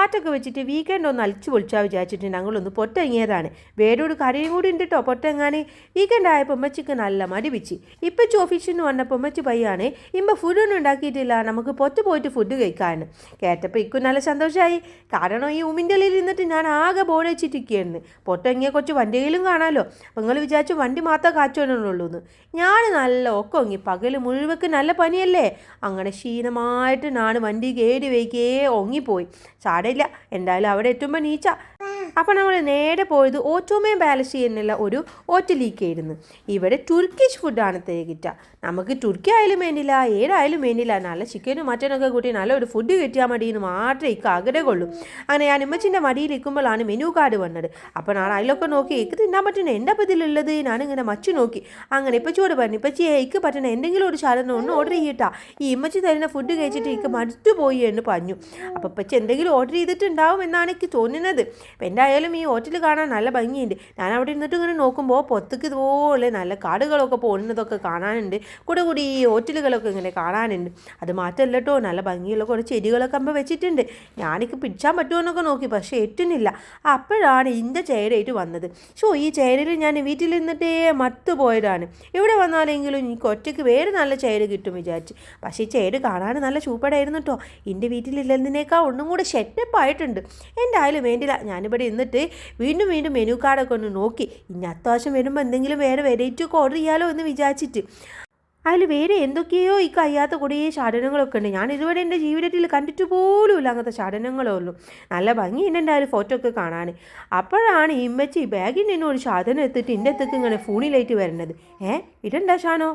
കാറ്റൊക്കെ വെച്ചിട്ട് വീക്കെൻഡ് ഒന്ന് അലിച്ചു പൊളിച്ചാൽ വിചാരിച്ചിട്ട് ഞങ്ങളൊന്ന് പൊട്ടിറങ്ങിയതാണ്. വേറൊരു കറിയും കൂടി ഉണ്ട് കേട്ടോ പൊട്ടെങ്ങാൻ. വീക്കെൻഡ് ആയപ്പോൾ ഉമ്മച്ചിക്ക് നല്ല മടിപിച്ച്. ഇപ്പച്ചി ഓഫീസിൽ നിന്ന് വന്നപ്പോൾ ഉമ്മച്ചി പയ്യാണ് ഇമ്പ ഫുഡൊന്നും ഉണ്ടാക്കിയിട്ടില്ല, നമുക്ക് പൊത്ത് പോയിട്ട് ഫുഡ് കഴിക്കാമെന്ന് കേട്ടപ്പോൾ ഇക്കും നല്ല സന്തോഷമായി. കാരണം ഈ ഉമ്മിൻ്റെ ഉള്ളിൽ ഇരുന്നിട്ട് ഞാൻ ആകെ ബോർഡ് വെച്ചിട്ടിരിക്കുകയായിരുന്നു. പൊട്ടിറങ്ങിയ കുറച്ച് വണ്ടിയിലും കാണാമല്ലോ. അപ്പോൾ നിങ്ങൾ വിചാരിച്ചു വണ്ടി മാത്രമേ കാച്ചുകൊണ്ടുള്ളൂ എന്ന്. ഞാൻ നല്ല ഒക്കൊങ്ങി. പകൽ മുഴുവക്ക് നല്ല പനിയല്ലേ. അങ്ങനെ ക്ഷീണമായിട്ട് ഞാൻ വണ്ടി കേടി വയ്ക്കേ ഒങ്ങിപ്പോയി. ചാടയില്ല, എന്തായാലും അവിടെ എത്തുമ്പോൾ നീച്ച. അപ്പോൾ നമ്മൾ നേരെ പോയത് ഓട്ടോമേ ബാലൻസ് ചെയ്യുന്നുള്ള ഒരു ഹോട്ടലിലേക്കായിരുന്നു. ഇവിടെ തുർക്കിഷ് ഫുഡാണ് തേകിട്ട. നമുക്ക് തുർക്കി ആയാലും വേണ്ടില്ല, ഏതായാലും വേണ്ടില്ല, നല്ല ചിക്കനും മറ്റനൊക്കെ കൂട്ടി നല്ലൊരു ഫുഡ് കിട്ടിയാൽ മതി എന്ന് മാത്രമേ ഇക്ക് ആഗ്രഹമുള്ളൂ. അങ്ങനെ ഞാൻ ഉമ്മച്ചിൻ്റെ മടിയിലിരിക്കുമ്പോഴാണ് മെനു കാർഡ് വന്നത്. അപ്പോൾ ഞാൻ അതിലൊക്കെ നോക്കി ഇക്ക് തിന്നാൻ പറ്റുന്ന എന്താ ഇതിലുള്ളത് ഞാനിങ്ങനെ മച്ചു നോക്കി. അങ്ങനെ ഇപ്പച്ചിയോട് പറഞ്ഞു, ഇപ്പച്ചിയെ ഇക്ക് പറ്റുന്ന എന്തെങ്കിലും ഒരു സാധനം ഒന്ന് ഓർഡർ ചെയ്യട്ടാ, ഈ ഇമ്മച്ചി തരുന്ന ഫുഡ് കഴിച്ചിട്ട് ഇക്ക് മടുത്തു പോയി എന്ന് പറഞ്ഞു. അപ്പോൾ ഇപ്പച്ചി എന്തെങ്കിലും ഓർഡർ ചെയ്തിട്ടുണ്ടാവും എന്നാണ് എനിക്ക് തോന്നുന്നത്. അപ്പോൾ എന്തായാലും ഈ ഹോട്ടൽ കാണാൻ നല്ല ഭംഗിയുണ്ട്. ഞാൻ അവിടെ ഇരുന്നിട്ട് ഇങ്ങനെ നോക്കുമ്പോൾ പൊത്തക്ക് ഇതുപോലെ നല്ല കാടുകളൊക്കെ പോകുന്നതൊക്കെ കാണാനുണ്ട്. കൂടെ കൂടി ഈ ഹോട്ടലുകളൊക്കെ ഇങ്ങനെ കാണാനുണ്ട്. അത് മാത്രമല്ല കേട്ടോ, നല്ല ഭംഗിയുള്ള കുറേ ചെടികളൊക്കെ അമ്മ വെച്ചിട്ടുണ്ട്. ഞാനിക്ക് പിടിച്ചാൻ പറ്റുമെന്നൊക്കെ നോക്കി, പക്ഷേ എറ്റുന്നില്ല. അപ്പോഴാണ് ഇതിൻ്റെ ചെയറായിട്ട് വന്നത്. ഈ ചെയറിൽ ഞാൻ വീട്ടിൽ നിന്നിട്ടേ മത്തു പോയതാണ്. ഇവിടെ വന്നാലെങ്കിലും എനിക്ക് ഒറ്റയ്ക്ക് വേറെ നല്ല ചെയർ കിട്ടും വിചാരിച്ച്. പക്ഷേ ഈ ചെയർ കാണാൻ നല്ല സൂപ്പറായിരുന്നു കേട്ടോ. എൻ്റെ വീട്ടിലില്ലെന്നതിനേക്കാൾ ഒന്നും കൂടെ സെറ്റപ്പ് ആയിട്ടുണ്ട്. എന്തായാലും വേണ്ടില്ല, ഞാനിവിടെ ഇരുന്നിട്ട് വീണ്ടും വീണ്ടും മെനു കാർഡൊക്കെ ഒന്ന് നോക്കി. ഇനി അത്യാവശ്യം വരുമ്പോൾ എന്തെങ്കിലും വേറെ വെറൈറ്റി ഒക്കെ ഓർഡർ ചെയ്യാലോ എന്ന് വിചാരിച്ചിട്ട്. അതിൽ വേറെ എന്തൊക്കെയോ ഈ കഴിയാത്ത കുറേ സാധനങ്ങളൊക്കെ ഉണ്ട്. ഞാൻ ഇതുവരെ എൻ്റെ ജീവിതത്തിൽ കണ്ടിട്ട് പോലുമില്ല അങ്ങനത്തെ സാധനങ്ങളൊന്നും. നല്ല ഭംഗിയുണ്ട് എൻ്റെ ഒരു ഫോട്ടോ ഒക്കെ കാണാൻ. അപ്പോഴാണ് ഇമ്മച്ചി ബാഗിൽ നിന്ന് ഒരു സാധനം എടുത്തിട്ട് എൻ്റെ അടുത്തേക്ക് ഇങ്ങനെ ഫോണിലായിട്ട് വരുന്നത്. ഇതെന്താ ഷാനോ?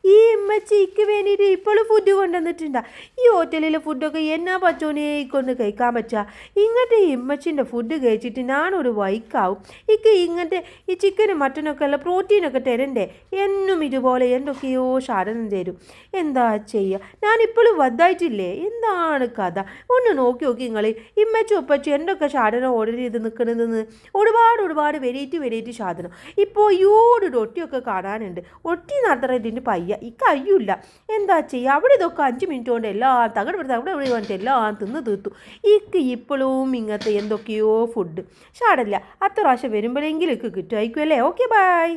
ഈ ഇമ്മച്ചിക്ക് വേണ്ടിയിട്ട് ഇപ്പോഴും ഫുഡ് കൊണ്ടുവന്നിട്ടുണ്ടാ? ഈ ഹോട്ടലിലെ ഫുഡൊക്കെ എന്നാ പച്ചോനേക്കൊന്ന് കഴിക്കാൻ പറ്റുക? ഇങ്ങനത്തെ ഇമ്മച്ചിൻ്റെ ഫുഡ് കഴിച്ചിട്ട് ഞാനൊരു വൈക്കാവും. ഇങ്ങനത്തെ ഈ ചിക്കനും മട്ടനൊക്കെ അല്ല പ്രോട്ടീനൊക്കെ തരണ്ടേ? എന്നും ഇതുപോലെ എന്തൊക്കെയോ സാധനം തരും. എന്താ ചെയ്യുക? ഞാനിപ്പോഴും വലുതായിട്ടില്ലേ? എന്താണ് കഥ? ഒന്ന് നോക്കി നിങ്ങൾ. ഇമ്മച്ചി ഒപ്പച്ചു എന്തൊക്കെ സാധനം ഓർഡർ ചെയ്ത് നിൽക്കണമെന്ന്. ഒരുപാട് വെറൈറ്റി സാധനം. ഇപ്പോൾ റൊട്ടിയൊക്കെ കാണാനുണ്ട്. റൊട്ടി നടത്തുന്ന ഇതിൻ്റെ ഈ കഴിയില്ല. എന്താ ചെയ്യുക? അവിടെ ഇതൊക്കെ 5 മിനിറ്റ് കൊണ്ട് എല്ലാം അവിടെ വന്നിട്ട് എല്ലാം തിന്ന് തീർത്തു. ഇപ്പോഴും ഇങ്ങനത്തെ എന്തൊക്കെയോ ഫുഡ് ഷാടല്ല. അത്ര പ്രാവശ്യം വരുമ്പോഴെങ്കിലും കിട്ടുമായിരിക്കും അല്ലേ. Okay, by.